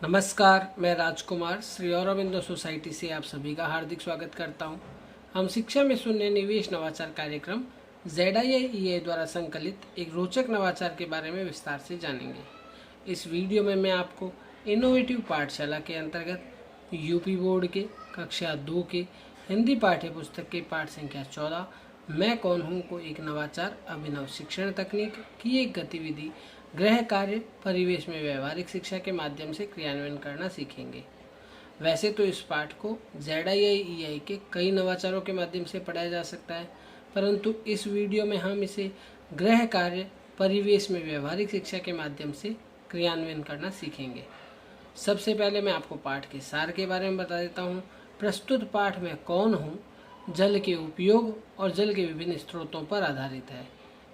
नमस्कार, मैं राजकुमार श्री अरविंदो सोसाइटी से आप सभी का हार्दिक स्वागत करता हूं। हम शिक्षा में शून्य निवेश नवाचार कार्यक्रम ZIIEA द्वारा संकलित एक रोचक नवाचार के बारे में विस्तार से जानेंगे। इस वीडियो में मैं आपको इनोवेटिव पाठशाला के अंतर्गत यूपी बोर्ड के कक्षा 2 के हिंदी पाठ्य पुस्तक के पाठ संख्या 14 मैं कौन हूँ को एक नवाचार अभिनव शिक्षण तकनीक की एक गतिविधि गृह कार्य परिवेश में व्यवहारिक शिक्षा के माध्यम से क्रियान्वयन करना सीखेंगे। वैसे तो इस पाठ को ZIIEA के कई नवाचारों के माध्यम से पढ़ाया जा सकता है, परंतु इस वीडियो में हम इसे गृह कार्य परिवेश में व्यवहारिक शिक्षा के माध्यम से क्रियान्वयन करना सीखेंगे। सबसे पहले मैं आपको पाठ के सार के बारे में बता देता हूँ। प्रस्तुत पाठ में कौन हूँ जल के उपयोग और जल के विभिन्न स्रोतों पर आधारित है।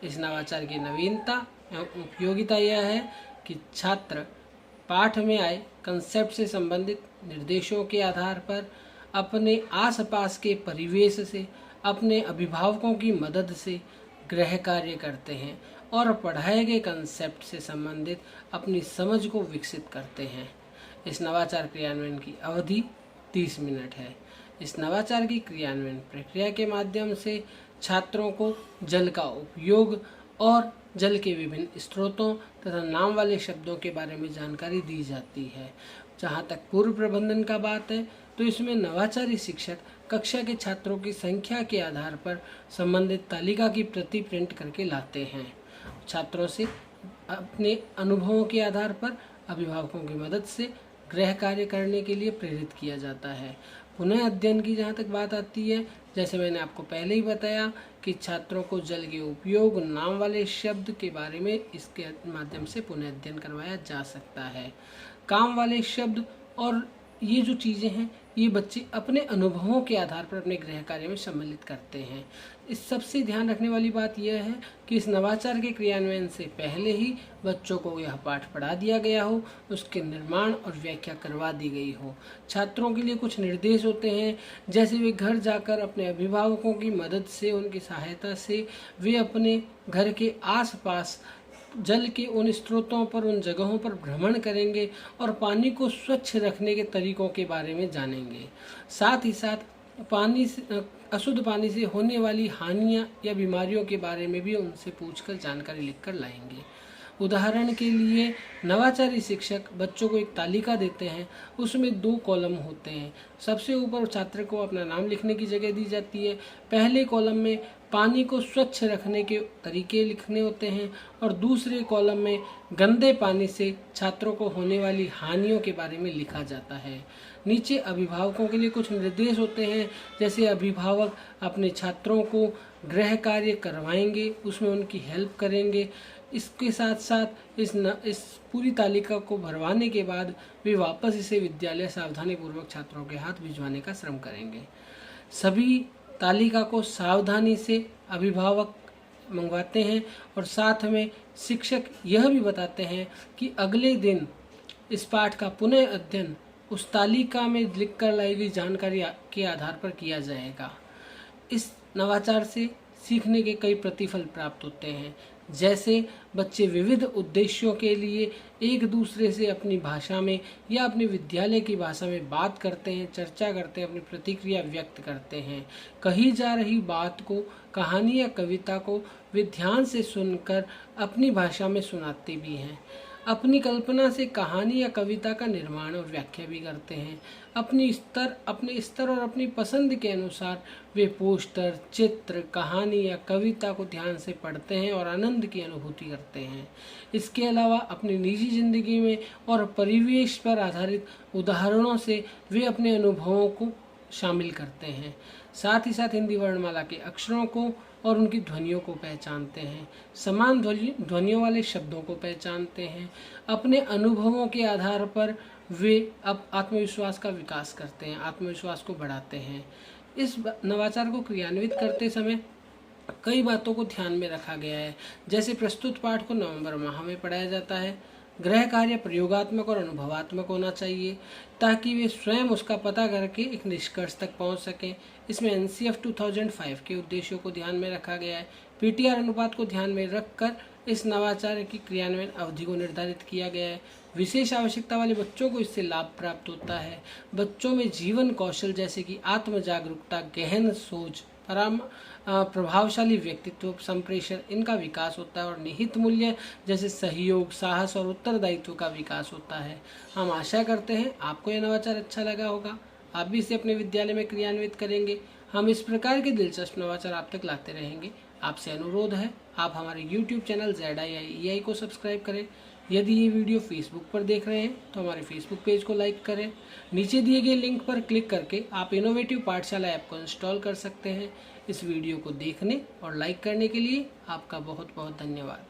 इस नवाचार की नवीनता एवं उपयोगिता यह है कि छात्र पाठ में आए कंसेप्ट से संबंधित निर्देशों के आधार पर अपने आसपास के परिवेश से अपने अभिभावकों की मदद से गृह कार्य करते हैं और पढ़ाए गए कंसेप्ट से संबंधित अपनी समझ को विकसित करते हैं। इस नवाचार क्रियान्वयन की अवधि 30 मिनट है। इस नवाचार की क्रियान्वयन प्रक्रिया के माध्यम से छात्रों को जल का उपयोग और जल के विभिन्न स्रोतों तथा नाम वाले शब्दों के बारे में जानकारी दी जाती है। जहाँ तक पूर्व प्रबंधन का बात है तो इसमें नवाचारी शिक्षक कक्षा के छात्रों की संख्या के आधार पर संबंधित तालिका की प्रति प्रिंट करके लाते हैं। छात्रों से अपने अनुभवों के आधार पर अभिभावकों की मदद से गृह कार्य करने के लिए प्रेरित किया जाता है। पुनः अध्ययन की जहाँ तक बात आती है, जैसे मैंने आपको पहले ही बताया कि छात्रों को जल के उपयोग नाम वाले शब्द के बारे में इसके माध्यम से पुनः अध्ययन करवाया जा सकता है। काम वाले शब्द और ये जो चीज़ें हैं ये बच्चे अपने अनुभवों के आधार पर अपने गृह कार्य में सम्मिलित करते हैं। इस सबसे ध्यान रखने वाली बात यह है कि इस नवाचार के क्रियान्वयन से पहले ही बच्चों को यह पाठ पढ़ा दिया गया हो, उसके निर्माण और व्याख्या करवा दी गई हो। छात्रों के लिए कुछ निर्देश होते हैं, जैसे वे घर जाकर अपने अभिभावकों की मदद से उनकी सहायता से वे अपने घर के आसपास जल के उन स्रोतों पर उन जगहों पर भ्रमण करेंगे और पानी को स्वच्छ रखने के तरीकों के बारे में जानेंगे। साथ ही साथ अशुद्ध पानी से होने वाली हानियां या बीमारियों के बारे में भी उनसे पूछकर जानकारी लिखकर लाएंगे। उदाहरण के लिए नवाचारी शिक्षक बच्चों को एक तालिका देते हैं, उसमें 2 कॉलम होते हैं। सबसे ऊपर छात्र को अपना नाम लिखने की जगह दी जाती है। पहले कॉलम में पानी को स्वच्छ रखने के तरीके लिखने होते हैं और दूसरे कॉलम में गंदे पानी से छात्रों को होने वाली हानियों के बारे में लिखा जाता है। नीचे अभिभावकों के लिए कुछ निर्देश होते हैं, जैसे अभिभावक अपने छात्रों को गृह कार्य करवाएंगे, उसमें उनकी हेल्प करेंगे। इसके साथ साथ इस पूरी तालिका को भरवाने के बाद वे वापस इसे विद्यालय सावधानी पूर्वक छात्रों के हाथ भिजवाने का श्रम करेंगे। सभी तालिका को सावधानी से अभिभावक मंगवाते हैं और साथ में शिक्षक यह भी बताते हैं कि अगले दिन इस पाठ का पुनः अध्ययन उस तालिका में लिखकर लाई गई जानकारी के आधार पर किया जाएगा। इस नवाचार से सीखने के कई प्रतिफल प्राप्त होते हैं, जैसे बच्चे विविध उद्देश्यों के लिए एक दूसरे से अपनी भाषा में या अपने विद्यालय की भाषा में बात करते हैं, चर्चा करते हैं, अपनी प्रतिक्रिया व्यक्त करते हैं। कही जा रही बात को, कहानी या कविता को वे ध्यान से सुनकर अपनी भाषा में सुनाते भी हैं। अपनी कल्पना से कहानी या कविता का निर्माण और व्याख्या भी करते हैं। अपने स्तर और अपनी पसंद के अनुसार वे पोस्टर, चित्र, कहानी या कविता को ध्यान से पढ़ते हैं और आनंद की अनुभूति करते हैं। इसके अलावा अपनी निजी जिंदगी में और परिवेश पर आधारित उदाहरणों से वे अपने अनुभवों को शामिल करते हैं। साथ ही साथ हिंदी वर्णमाला के अक्षरों को और उनकी ध्वनियों को पहचानते हैं, समान ध्वनियों वाले शब्दों को पहचानते हैं। अपने अनुभवों के आधार पर वे अब आत्मविश्वास का विकास करते हैं, आत्मविश्वास को बढ़ाते हैं। इस नवाचार को क्रियान्वित करते समय कई बातों को ध्यान में रखा गया है, जैसे प्रस्तुत पाठ को नवंबर माह में पढ़ाया जाता है। गृह कार्य प्रयोगात्मक और अनुभवात्मक होना चाहिए ताकि वे स्वयं उसका पता करके एक निष्कर्ष तक पहुंच सकें। इसमें NCF 2005 के उद्देश्यों को ध्यान में रखा गया है। PTR अनुपात को ध्यान में रखकर इस नवाचार की क्रियान्वयन अवधि को निर्धारित किया गया है। विशेष आवश्यकता वाले बच्चों को इससे लाभ प्राप्त होता है। बच्चों में जीवन कौशल जैसे कि आत्म जागरूकता, गहन सोच, प्रभावशाली व्यक्तित्व, संप्रेषण, इनका विकास होता है और निहित मूल्य जैसे सहयोग, साहस और उत्तरदायित्व का विकास होता है। हम आशा करते हैं आपको यह नवाचार अच्छा लगा होगा। आप भी इसे अपने विद्यालय में क्रियान्वित करेंगे। हम इस प्रकार के दिलचस्प नवाचार आप तक लाते रहेंगे। आपसे अनुरोध है, आप हमारे YouTube चैनल ZIIEI को सब्सक्राइब करें। यदि ये वीडियो फेसबुक पर देख रहे हैं तो हमारे फेसबुक पेज को लाइक करें। नीचे दिए गए लिंक पर क्लिक करके आप इनोवेटिव पाठशाला ऐप को इंस्टॉल कर सकते हैं। इस वीडियो को देखने और लाइक करने के लिए आपका बहुत बहुत धन्यवाद।